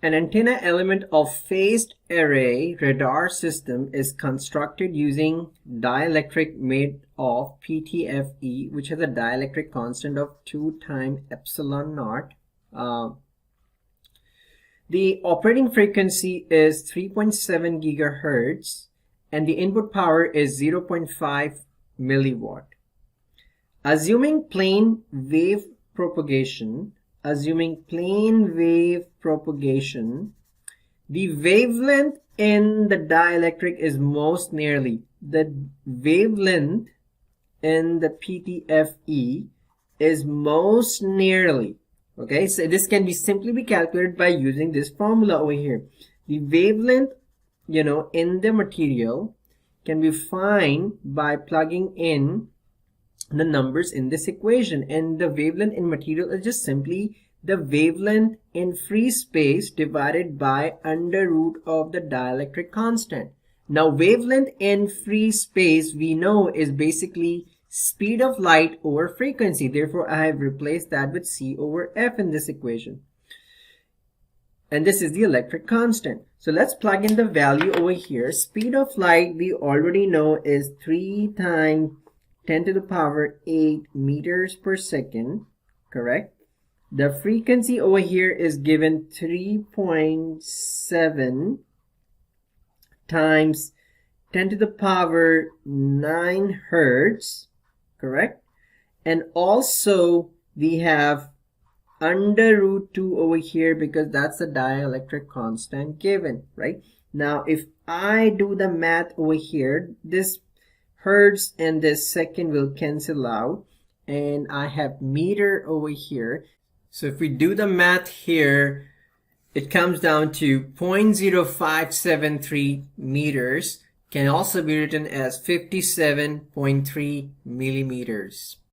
An antenna element of phased array radar system is constructed using dielectric made of PTFE, which has a dielectric constant of 2 times epsilon naught. The operating frequency is 3.7 gigahertz and the input power is 0.5 milliwatt. Assuming plane wave propagation, the wavelength in the dielectric is most nearly. The wavelength in the PTFE is most nearly. Okay, so this can be simply be calculated by using this formula over here. The wavelength, in the material can be found by plugging in the numbers in this equation, and the wavelength in material is just simply the wavelength in free space divided by under root of the dielectric constant. Now wavelength in free space we know is basically speed of light over frequency. Therefore I have replaced that with C over F in this equation, and this is the electric constant. So let's plug in the value over here. Speed of light we already know is 3 times 10 to the power 8 meters per second, correct? The frequency over here is given 3.7 times 10 to the power 9 hertz, correct? And also we have under root 2 over here because that's the dielectric constant given, right? Now if I do the math over here, this hertz and this second will cancel out and I have meter over here. So if we do the math here, it comes down to 0.0573 meters, can also be written as 57.3 millimeters.